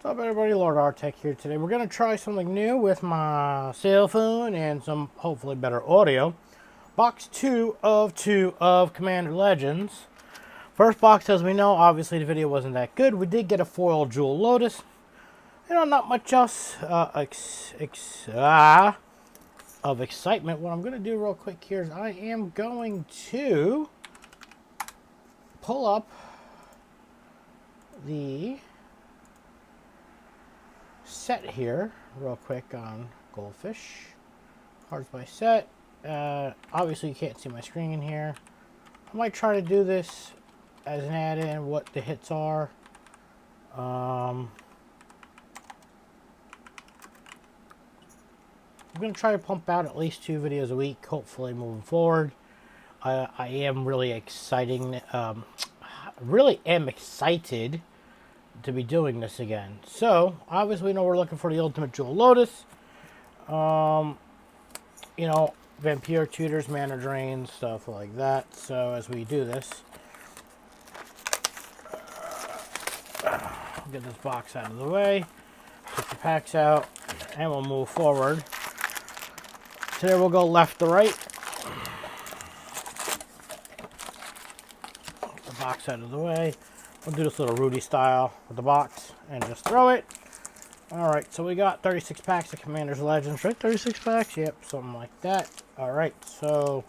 What's up, everybody? Lord Artec here today. We're going to try something new with my cell phone and some hopefully better audio. Box 2 of 2 of Commander Legends. First box, as we know, obviously the video wasn't that good. We did get a foil Jewel Lotus. Not much else of excitement. What I'm going to do real quick here is I am going to pull up the set here real quick on Goldfish. Cards by set. Obviously you can't see my screen here. I might try to do this as an add-in, what the hits are. I'm going to try to pump out at least 2 videos a week, hopefully moving forward. I am really excited to be doing this again. So, obviously we know we're looking for the ultimate Jewel Lotus. Vampire tutors, mana drains, stuff like that. So, as we do this, get this box out of the way, put the packs out, and we'll move forward. Today we'll go left to right. Get the box out of the way. We'll do this little Rudy style with the box and just throw it. Alright, so we got 36 packs of Commander's Legends, right? 36 packs? Yep, something like that. Alright, so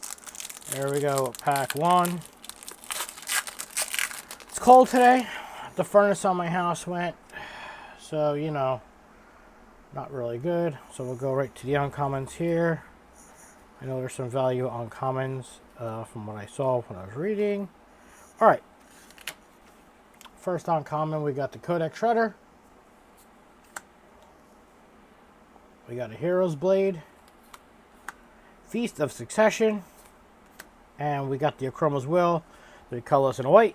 there we go, pack 1. It's cold today. The furnace on my house went, so, not really good. So we'll go right to the uncommons here. I know there's some value on commons from what I saw when I was reading. Alright. First uncommon, we got the Codex Shredder. We got a Hero's Blade. Feast of Succession. And we got the Achroma's Will. The colorless and white.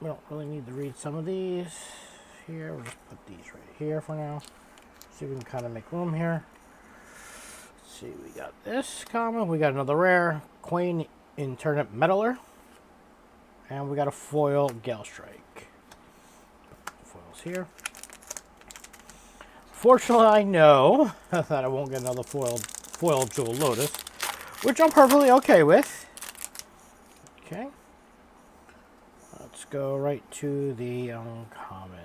We don't really need to read some of these here. We'll just put these right here for now. See if we can kind of make room here. Let's see, we got this common. We got another rare. Queen Internate Meddler. And we got a foil Gale Strike. Foils here. Fortunately, I know that I won't get another foil Jewel Lotus, which I'm perfectly okay with. Okay. Let's go right to the uncommons.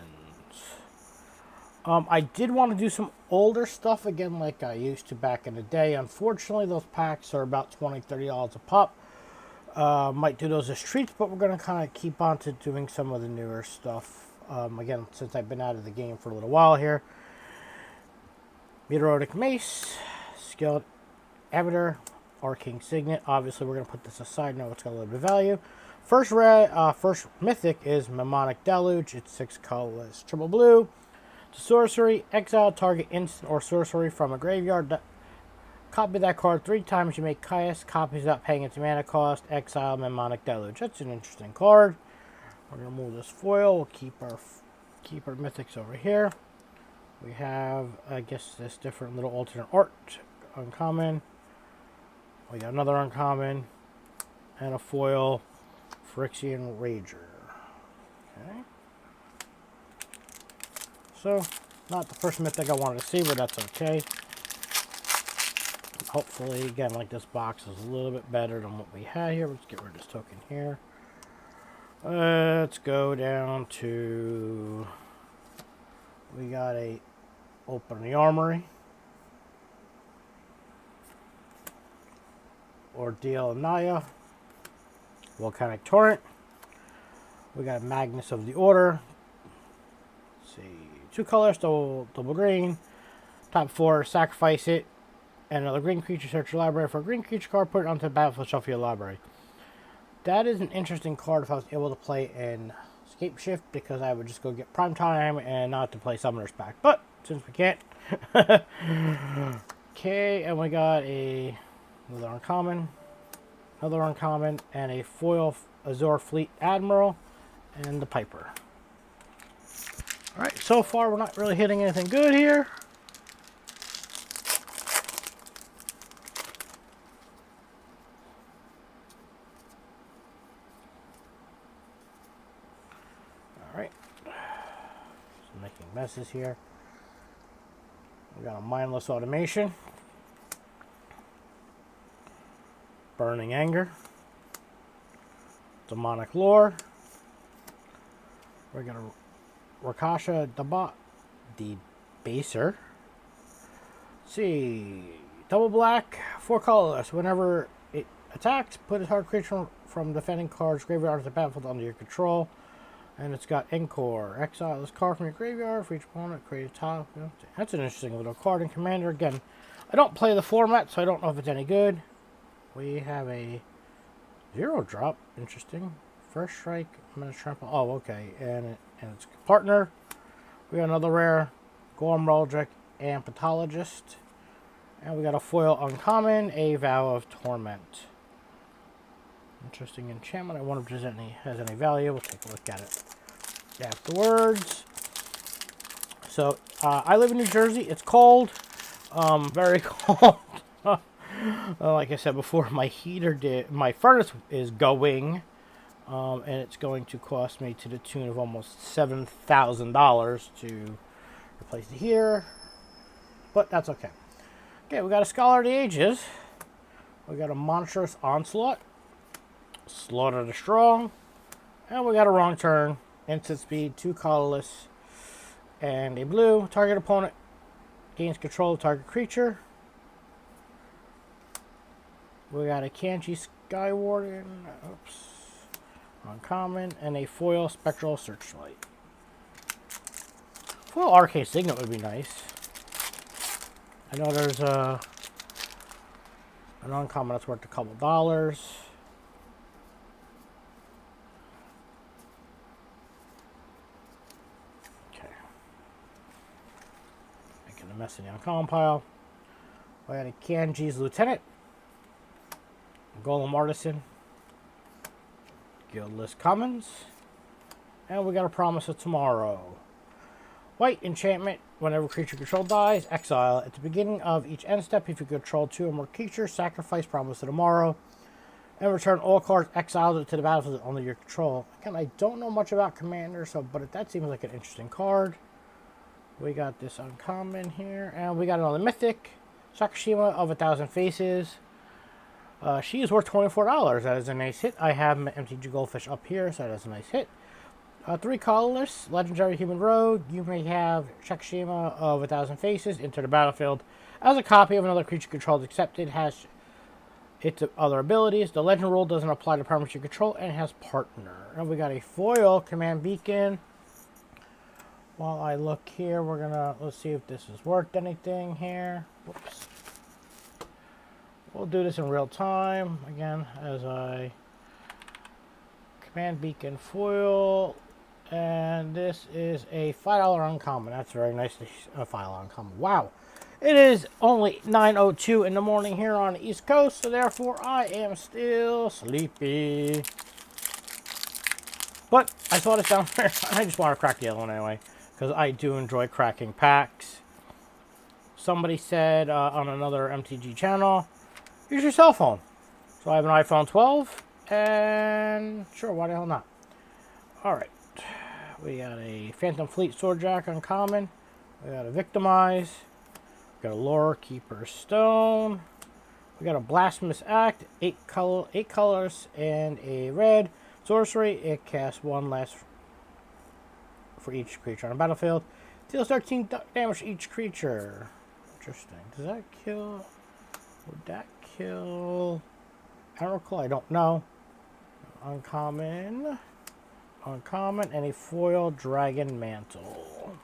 I did want to do some older stuff again like I used to back in the day. Unfortunately, those packs are about $20, $30 a pop. Might do those as treats, but we're going to kind of keep on to doing some of the newer stuff. Again, since I've been out of the game for a little while here. Meteoritic Mace, Skilled Abator, Arcane Signet. Obviously, we're going to put this aside now. It's got a little bit of value. First mythic is Mnemonic Deluge. It's 6 colorless, triple blue. The sorcery, exile target instant or sorcery from a graveyard. Copy that card 3 times. You make cast copies without paying its mana cost. Exile Mnemonic Deluge. That's an interesting card. We're gonna move this foil. We'll keep our mythics over here. We have, I guess, this different little alternate art uncommon. We got another uncommon and a foil Phyrexian Rager. Okay. So, not the first mythic I wanted to see, but that's okay. Hopefully, again, like this box is a little bit better than what we had here. Let's get rid of this token here. Let's go down to... We got a Open the Armory. Ordeal Naya. Volcanic Torrent. We got Magnus of the Order. Let's see. 2 colors, double green. Top 4, sacrifice it. And another green creature, search your library for a green creature card, put it onto the battlefield, shuffle your library. That is an interesting card if I was able to play in Escape Shift, because I would just go get Prime Time and not to play Summoner's Pack. But, since we can't. Okay, and we got another uncommon, and a foil Azure Fleet Admiral, and the Piper. Alright, so far we're not really hitting anything good here. making messes here. We got a mindless automation. Burning anger. Demonic lore. We're gonna Rakasha Debaser. Let's see. Double black, 4 colorless. Whenever it attacks, put a target creature from defending cards graveyard to the battlefield under your control. And it's got Encore. Exile this card from your graveyard for each opponent. Create a tile. That's an interesting little card in Commander. Again, I don't play the format, so I don't know if it's any good. We have a 0 drop. Interesting. First strike. I'm going to trample. Oh, okay. And it's partner. We got another rare. Gorm Roldric and Pathologist. And we got a foil uncommon. A Vow of Torment. Interesting enchantment. I wonder if there's has any value. We'll take a look at it afterwards. So, I live in New Jersey. It's cold. Very cold. Like I said before, my furnace is going. And it's going to cost me to the tune of almost $7,000 to replace the heater. But that's okay. Okay, we got a Scholar of the Ages. We got a Monstrous Onslaught. Slaughter the Strong. And we got a Wrong Turn. Instant speed, 2 colorless. And a blue. Target opponent gains control of target creature. We got a Kanji Skywarden. Oops. Uncommon. And a foil Spectral Searchlight. Foil Arcane Signet would be nice. I know there's an uncommon that's worth a couple dollars. Okay. Making a mess in the uncommon pile. We got a Kanji's Lieutenant. Golem Artisan. Guildless Commons. And we got a Promise of Tomorrow. White enchantment. Whenever creature control dies, exile. At the beginning of each end step, if you control 2 or more creatures, sacrifice Promise of Tomorrow. And return all cards exiled to the battlefield under your control. Again, I don't know much about Commander, but that seems like an interesting card. We got this uncommon here. And we got another Mythic. Sakashima of 1,000 Faces. She is worth $24. That is a nice hit. I have MTG Goldfish up here, so that's a nice hit. 3 colorless, Legendary Human Rogue. You may have Sakashima of 1,000 Faces enter the battlefield as a copy of another creature controlled accepted. Has its other abilities. The legend rule doesn't apply to permanents you control, and it has partner. And we got a foil Command Beacon. While I look here, let's see if this is worth anything here. Whoops. We'll do this in real time again as I Command Beacon foil. And this is a $5 uncommon. That's very nice. A $5 uncommon. Wow. It is only 9:02 in the morning here on the East Coast, so therefore I am still sleepy. But I saw this down there. I just want to crack the other one anyway, because I do enjoy cracking packs. Somebody said on another MTG channel, use your cell phone. So I have an iPhone 12, and sure, why the hell not? Alright. We got a Phantom Fleet Swordjack uncommon. We got a Victimize. We got a Lore Keeper Stone. We got a Blasphemous Act. 8 colors and a red. Sorcery. It casts 1 less for each creature on the battlefield. Deals 13 damage to each creature. Interesting. Does that kill? Would that kill? I don't recall. I don't know. Uncommon. Uncommon, and a foil Dragon Mantle.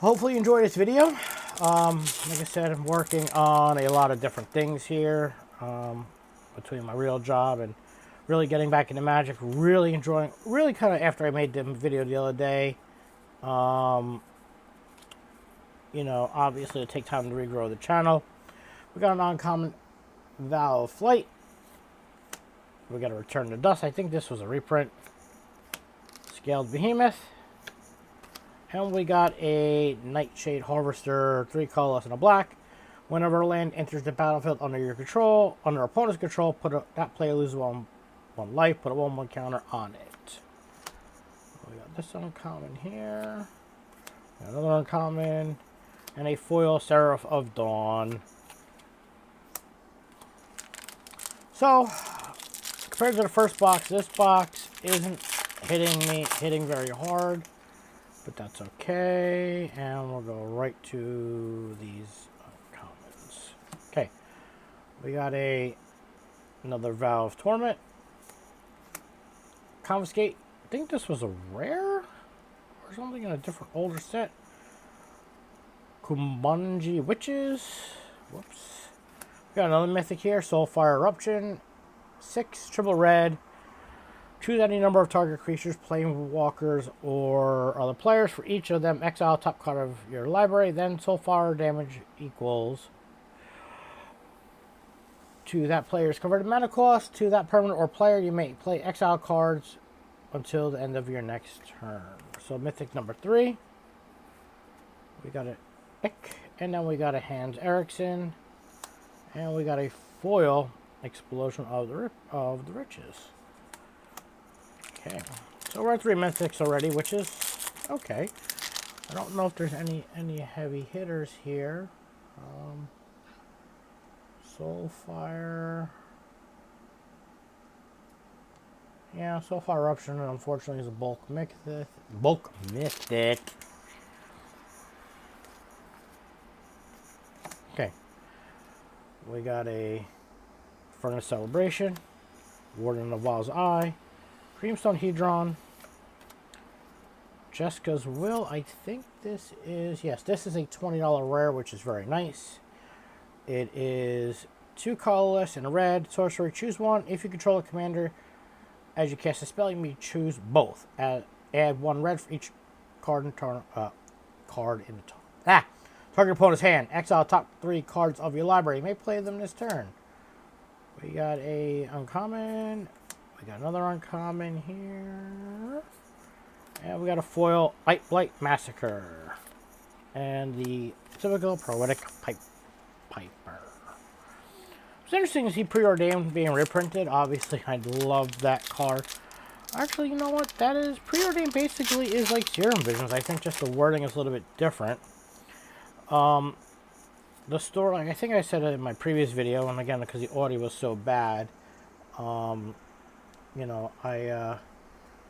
Hopefully you enjoyed this video. Like I said, I'm working on a lot of different things here between my real job and really getting back into Magic. Really enjoying, really kind of after I made the video the other day. You know, obviously it'll take time to regrow the channel. We got an uncommon Vow of Flight. We got to Return to Dust. I think this was a reprint. Scaled Behemoth. And we got a Nightshade Harvester, 3 colorless and a black. Whenever a land enters the battlefield under your control, under opponent's control, that player loses one life, put a 1/1 counter on it. We got this uncommon here. Another uncommon. And a foil Seraph of Dawn. So, compared to the first box, this box isn't hitting very hard. But that's okay. And we'll go right to these uncommons. Okay. We got another Vow of Torment. Confiscate. I think this was a rare or something in a different older set. Kumbunji Witches. Whoops. We got another mythic here. Soulfire Eruption. 6 triple red. Choose any number of target creatures, planeswalkers, or other players. For each of them, exile top card of your library. Then Soulfire damage equals to that player's converted mana cost. To that permanent or player, you may play exile cards until the end of your next turn. So mythic number 3. We got an Ick, and then we got a Hans Eriksson, and we got a foil Explosion of the Riches. Okay, so we're at 3 mythics already, which is okay. I don't know if there's any heavy hitters here. Soulfire. Yeah, Soulfire Eruption, unfortunately, is a bulk mythic. Okay. We got a Furnace Celebration, Warden of Val's Eye, Creamstone Hedron, Jessica's Will. I think this is, yes, this is a $20 rare, which is very nice. It is 2 colorless and a red. Sorcery, choose one. If you control a commander, as you cast a spell, you may choose both. Add 1 red for each card in turn. Target opponent's hand. Exile top 3 cards of your library. You may play them this turn. We got a uncommon. We got another uncommon here. And we got a foil Light Blight Massacre. And the typical Poetic Piper. It's interesting to see Preordained being reprinted. Obviously, I love that card. Actually, you know what? That is, Preordained basically is like Serum Visions. I think just the wording is a little bit different. The story, like I think I said it in my previous video, and again, because the audio was so bad, you know, I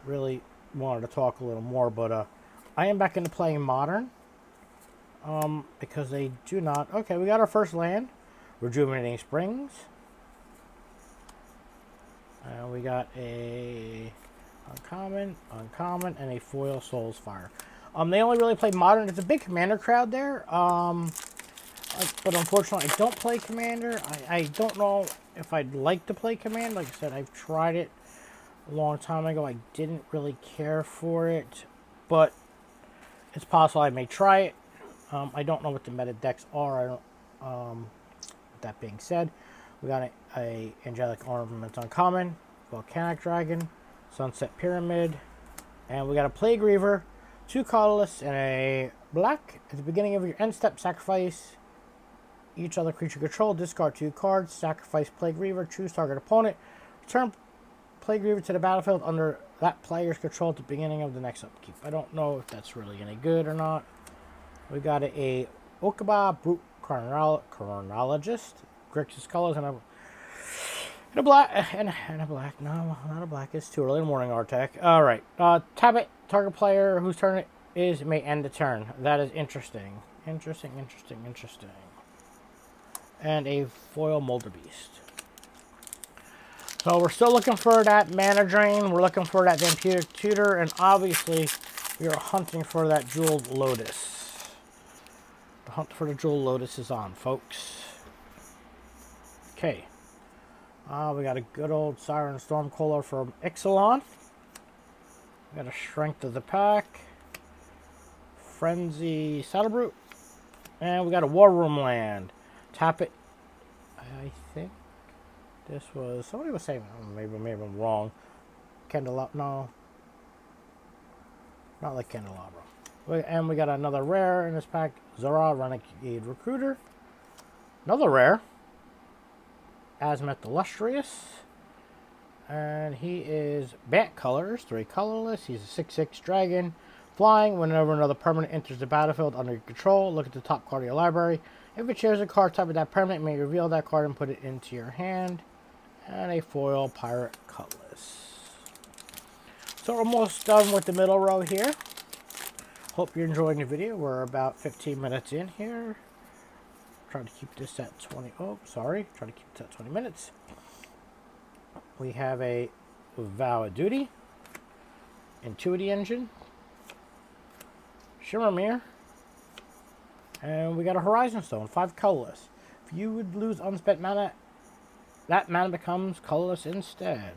really wanted to talk a little more, but I am back into playing Modern, because they do not. Okay, we got our first land, Rejuvenating Springs, and we got a uncommon, and a foil Soul's Fire. They only really play Modern. It's a big Commander crowd there, but unfortunately, I don't play Commander. I don't know if I'd like to play Commander. Like I said, I've tried it a long time ago. I didn't really care for it, but it's possible I may try it. I don't know what the meta decks are. I don't. With that being said, we got a Angelic Ornament uncommon, Volcanic Dragon, Sunset Pyramid, and we got a Plague Reaver, 2 colorless and a black. At the beginning of your end step, sacrifice each other creature control, discard 2 cards, sacrifice Plague Reaver, choose target opponent, return Plague Reaver to the battlefield under that player's control at the beginning of the next upkeep. I don't know if that's really any good or not. We got a Okaba Brute Chronologist, Grixis colors, and a black, and a black, no, not a black, it's too early in the morning, Artec. Alright, tap it, target player whose turn it is may end the turn. That is interesting. Interesting. And a foil Molder Beast. So we're still looking for that Mana Drain, we're looking for that Vampiric Tutor, and obviously we are hunting for that Jeweled Lotus. The hunt for the Jeweled Lotus is on, folks. Okay. We got a good old Siren Stormcaller from Ixalan. We got a Strength of the Pack. Frenzy Saddlebrute. And we got a War Room land. Tap it. I think this was, somebody was saying, maybe I'm wrong. No. Not like Candelabra. And we got another rare in this pack. Zora, Renegade Recruiter. Another rare. Azimuth Illustrious. And he is Bat Colors, 3 colorless. He's a 6/6 dragon. Flying, whenever another permanent enters the battlefield under your control, look at the top card of your library. If it shares a card type of that permanent, you may reveal that card and put it into your hand. And a foil Pirate colorless. So we're almost done with the middle row here. Hope you're enjoying the video. We're about 15 minutes in here. Trying to keep this at 20. Oh, sorry. Trying to keep this at 20 minutes. We have a Vow of Duty, Intuity Engine, Shimmer Mirror, and we got a Horizon Stone, 5 colorless. If you would lose unspent mana, that mana becomes colorless instead.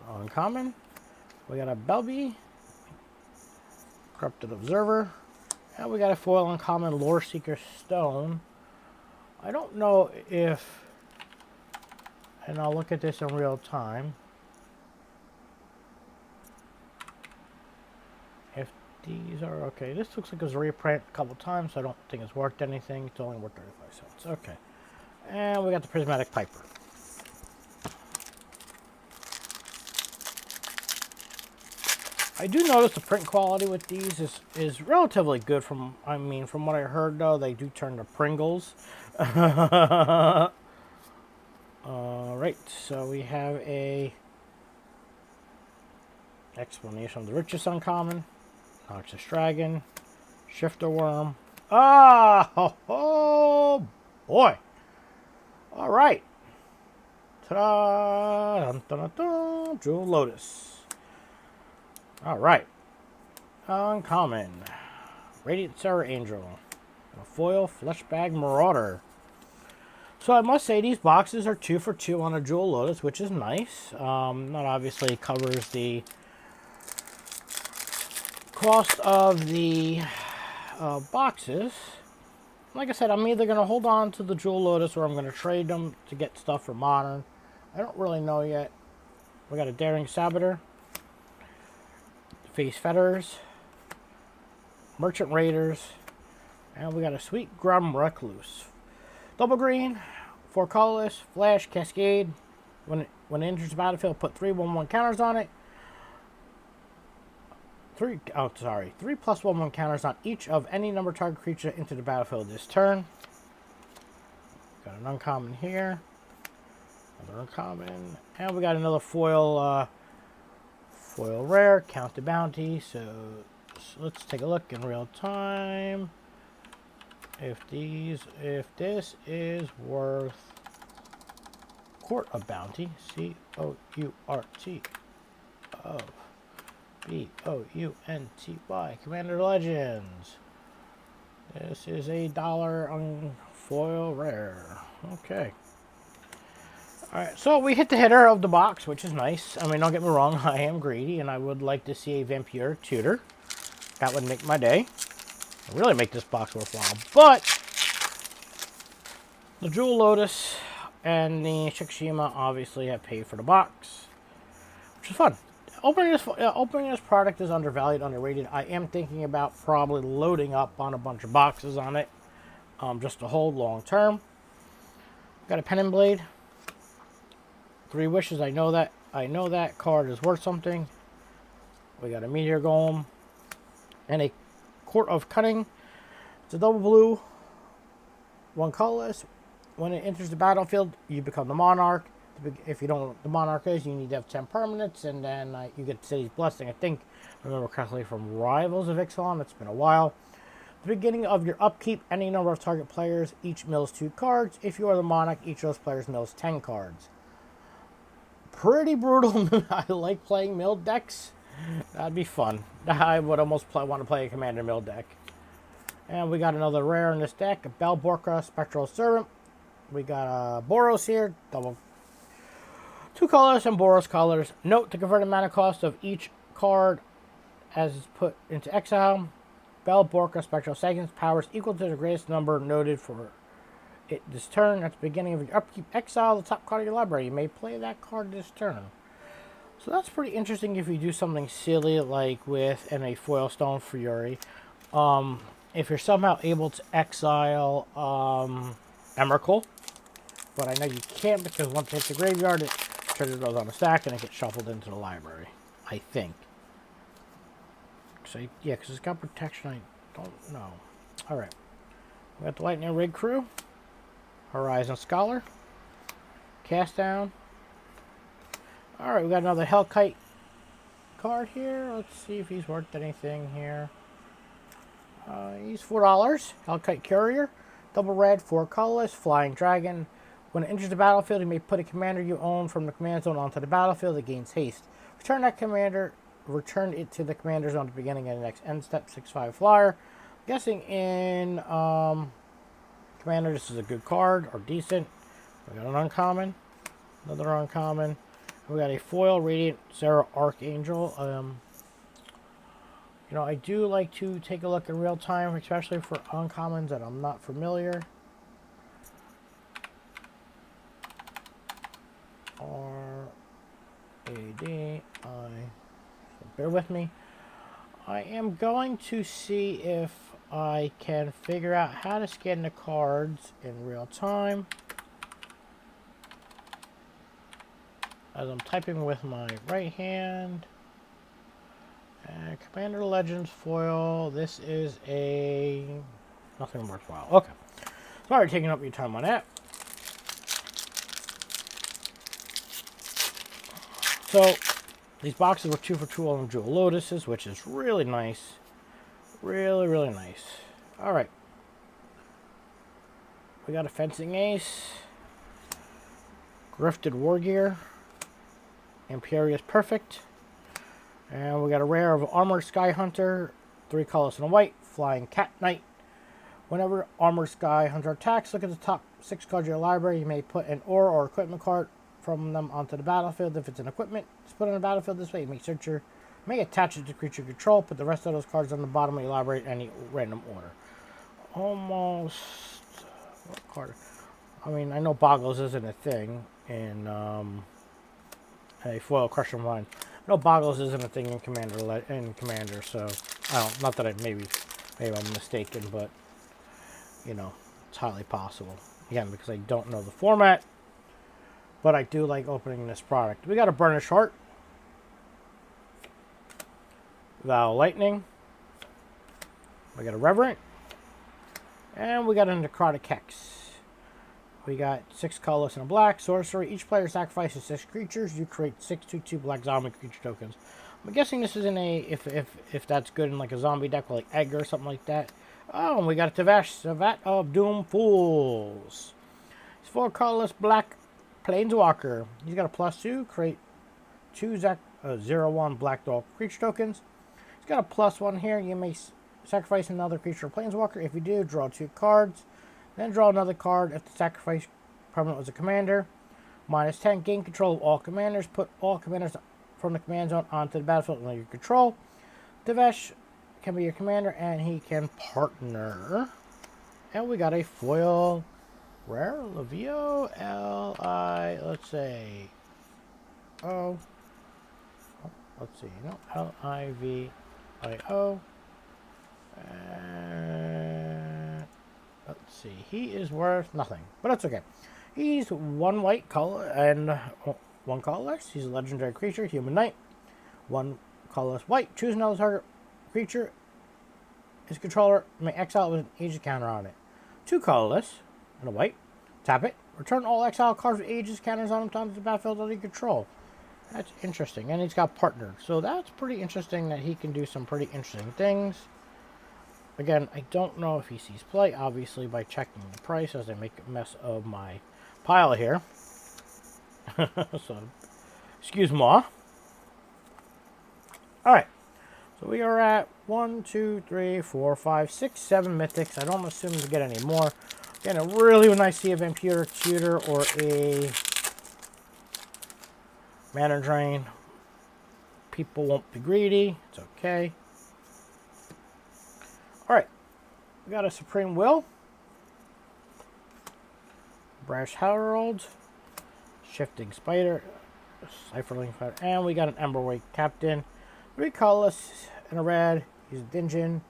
Uncommon, we got a Belby, Corrupted Observer, and we got a foil uncommon Lore Seeker Stone. I don't know if, and I'll look at this in real time, if these are okay. This looks like it was reprint a couple times, so I don't think it's worth anything. It's only worth 35 cents. Okay. And we got the Prismatic Piper. I do notice the print quality with these is relatively good from what I heard though. They do turn to Pringles. Alright, so we have a explanation of the richest uncommon, Noxious Dragon, Shifter Worm. Oh boy! Alright. Ta-da! Dun, dun, dun, dun. Jewel Lotus. Alright. Uncommon. Radiant Sarah Angel. A foil Fleshbag Marauder. So I must say these boxes are 2 for 2 on a Jewel Lotus, which is nice. That obviously covers the cost of the boxes. Like I said, I'm either going to hold on to the Jewel Lotus or I'm going to trade them to get stuff for Modern. I don't really know yet. We got a Daring Saboteur, Face Fetters, Merchant Raiders, and we got a Sweet Grum Recluse. Double green, 4 colorless, Flash, Cascade. When it enters the battlefield, put 3/1/1 counters on it. 3 +1/1 counters on each of any number target creature into the battlefield this turn. Got an uncommon here. Another uncommon. And we got another foil foil rare, Count the Bounty. So let's take a look in real time. If this is worth Court of Bounty, C-O-U-R-T of B-O-U-N-T-Y, Commander Legends. This is $1 on foil rare. Okay. Alright, so we hit the hitter of the box, which is nice. I mean, don't get me wrong, I am greedy, and I would like to see a Vampire Tutor. That would make my day. Really make this box worthwhile. But the Jewel Lotus and the Shikishima obviously have paid for the box, which is fun. Opening this product is undervalued, underrated. I am thinking about probably loading up on a bunch of boxes on it, just to hold long term. Got a Pen and Blade, 3 Wishes. I know that card is worth something. We got a Meteor Golem and a Court of Cunning. It's a double blue, 1 colorless. When it enters the battlefield, you become the Monarch. If you don't know what the Monarch is, you need to have 10 permanents, and then you get City's Blessing. I think, if I remember correctly, from Rivals of Ixalan. It's been a while. At the beginning of your upkeep, any number of target players each mills 2 cards. If you are the Monarch, each of those players mills 10 cards. Pretty brutal. I like playing milled decks. That'd be fun. I would almost want to play a Commander Mill deck. And we got another rare in this deck, a Belborka Spectral Servant. We got Boros here, 2 colors and Boros colors. Note the converted mana cost of each card as it's put into exile. Belborka Spectral Seconds powers equal to the greatest number noted for it this turn. At the beginning of your upkeep, exile the top card of your library. You may play that card this turn. So that's pretty interesting if you do something silly like with a Foil Stone Fury. If you're somehow able to exile Emrakul, but I know you can't because once it hits the graveyard, it treasure goes on a stack and it gets shuffled into the library. I think. So yeah, because it's got protection. I don't know. All right. We got the Lightning Rig Crew, Horizon Scholar, Cast Down. All right, we got another Hellkite card here. Let's see if he's worth anything here. He's $4. Hellkite Courier, double red, 4 colorless, Flying Dragon. When it enters the battlefield, you may put a commander you own from the command zone onto the battlefield. It gains haste. Return it to the commander zone at the beginning of the next end step. 6/5 flyer. I'm guessing in commander, this is a good card or decent. We got an uncommon, another uncommon. We got a foil Radiant Zera Archangel. You know, I do like to take a look in real time, especially for uncommons that I'm not familiar. R-A-D-I. So bear with me. I am going to see if I can figure out how to scan the cards in real time. As I'm typing with my right hand. Commander Legends foil. This is a nothing worthwhile. Okay. Sorry taking up your time on that. So these boxes were 2 for 2 on Jewel Lotuses, which is really nice. Really, really nice. Alright. We got a Fencing Ace. Grifted Wargear. Imperious Perfect. And we got a rare of Armored Sky Hunter, 3 colors and a white, Flying Cat Knight. Whenever Armored Sky Hunter attacks, look at the top 6 cards of your library. You may put an ore or equipment card from them onto the battlefield. If it's an equipment, it's put on the battlefield this way. You may attach it to creature control. Put the rest of those cards on the bottom of your library in any random order. Almost. What card? I mean, I know Boggles isn't a thing in a foil Crushing Line. No, Boggles isn't a thing in Commander, so I don't. Not that maybe I'm mistaken, but you know, it's highly possible. Again, because I don't know the format, but I do like opening this product. We got a Burnished Heart, Val Lightning. We got a Reverent, and we got a Necrotic Hex. We got 6 colorless and a black. Sorcery. Each player sacrifices 6 creatures. You create 6/2/2 black zombie creature tokens. I'm guessing this is in a, if that's good in like a zombie deck like Edgar or something like that. Oh, and we got a Tevesh, Savat of Doom Fools. It's 4 colorless black Planeswalker. He's got a +2. Create 2 0/1 black dog creature tokens. He's got a +1 here. You may sacrifice another creature or Planeswalker. If you do, draw 2 cards. Then draw another card if the sacrifice permanent was a commander. -10, gain control of all commanders. Put all commanders from the command zone onto the battlefield under your control. Tevesh can be your commander, and he can partner. And we got a foil rare Livio L-I, let's say, let's see, no, L-I-V-I-O. Let's see. He is worth nothing, but that's okay. He's 1 white color and 1 colorless. He's a legendary creature, Human Knight. 1 colorless white. Choose another target creature. His controller may exile with an Aegis counter on it. 2 colorless and a white. Tap it. Return all exile cards with Aegis counters on them onto the battlefield under your control. That's interesting. And he's got partnered. So that's pretty interesting that he can do some pretty interesting things. Again, I don't know if he sees play, obviously, by checking the price as I make a mess of my pile here. So, excuse moi. Alright, so we are at 1, 2, 3, 4, 5, 6, 7 mythics. I don't assume to get any more. Again, really when I see a Vampire Tutor or a Mana Drain, people won't be greedy. It's okay. Alright, we got a Supreme Will, Brash Herald, Shifting Spider, Cypherling Spider, and we got an Emberwake Captain. 3 colorless and a red. He's a Dingeon.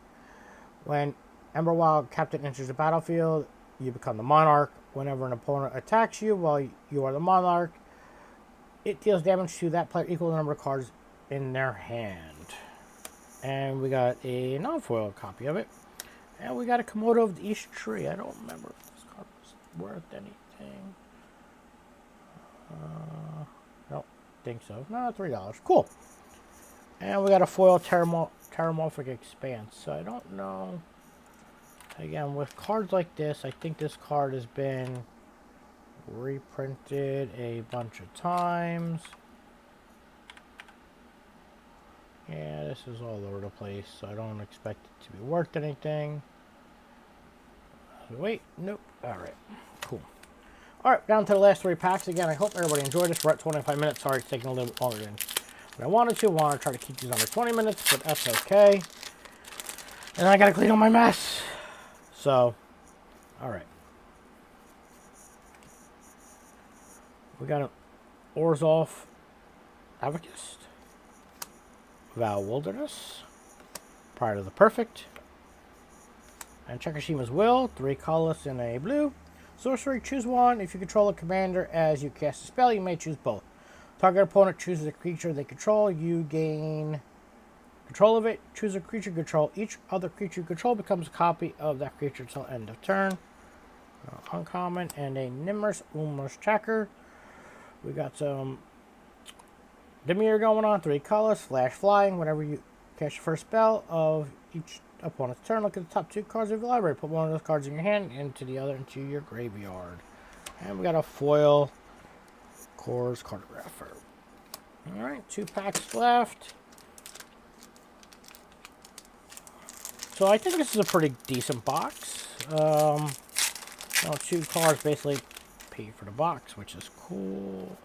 When Emberwild Captain enters the battlefield, you become the Monarch. Whenever an opponent attacks you while you are the Monarch, it deals damage to that player equal to the number of cards in their hand. And we got a non-foil copy of it. And we got a Komodo of the East Tree. I don't remember if this card was worth anything. Nope, think so. No, $3. Cool. And we got a foil Terramorphic Expanse. So I don't know. Again, with cards like this, I think this card has been reprinted a bunch of times. Yeah, this is all over the place, so I don't expect it to be worth anything. Wait, nope. Alright, cool. Alright, down to the last 3 packs. Again, I hope everybody enjoyed this. We're at 25 minutes. Sorry, it's taking a little bit longer than what I wanted to. I want to try to keep these under 20 minutes, but that's okay. And I gotta clean up my mess. So, alright. We got an Orzhov Avacist, Val Wilderness, Pride of the Perfect, and Chekashima's Will, 3 colorless and a blue. Sorcery, choose one. If you control a commander as you cast a spell, you may choose both. Target opponent chooses a creature they control, you gain control of it. Choose a creature you control. Each other creature you control becomes a copy of that creature until end of turn. Uncommon, and a Nimmer's Ummer's Tracker. We got some Dimir going on, 3 colors, flash flying. Whenever you cast your first spell of each opponent's turn, look at the top 2 cards of your library. Put one of those cards in your hand, into the other, into your graveyard. And we got a foil Core's Cartographer. Alright, 2 packs left. So I think this is a pretty decent box. 2 cards basically pay for the box, which is cool.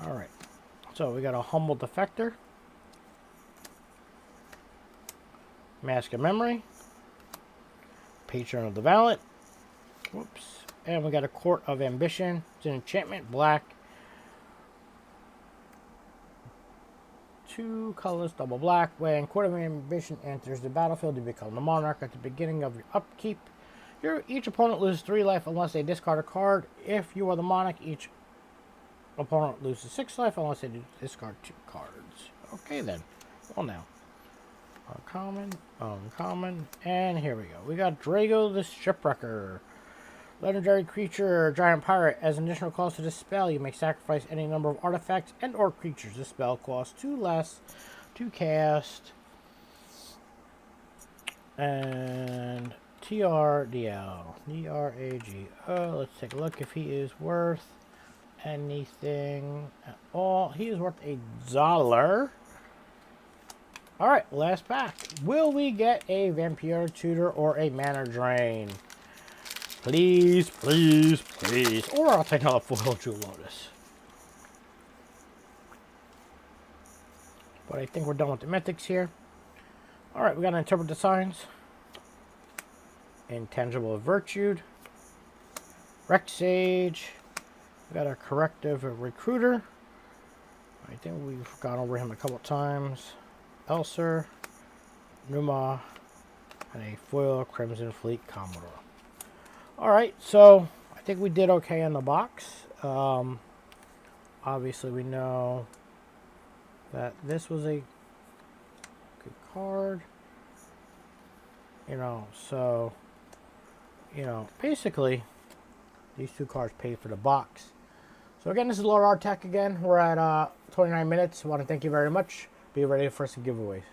Alright. So we got a Humble Defector, Mask of Memory, Patron of the Valiant, whoops, and we got a Court of Ambition. It's an enchantment, black, 2 colors, double black. When Court of Ambition enters the battlefield, you become the monarch. At the beginning of your upkeep, each opponent loses 3 life unless they discard a card. If you are the monarch, each opponent loses 6 life unless they discard 2 cards. Okay then. Well now. Uncommon, and here we go. We got Drago the Shipwrecker. Legendary creature, giant pirate. As an additional cost to this spell, you may sacrifice any number of artifacts and or creatures. This spell costs 2 less to cast. And TRDL. DRAGO. Let's take a look if he is worth anything at all. He is worth $1. Alright, last pack. Will we get a Vampire Tutor or a Mana Drain? Please, please, please. Or I'll take another foil Jewel Lotus. But I think we're done with the mythics here. Alright, we got to Interpret the Signs. Intangible Virtued. Rex Sage. We got a Corrective Recruiter. I think we've gone over him a couple times. Elser, Numa, and a foil Crimson Fleet Commodore. Alright, so I think we did okay in the box. Obviously we know that this was a good card. So, basically these 2 cards paid for the box. So again, this is Lord Artek again. We're at 29 minutes. I want to thank you very much. Be ready for some giveaways.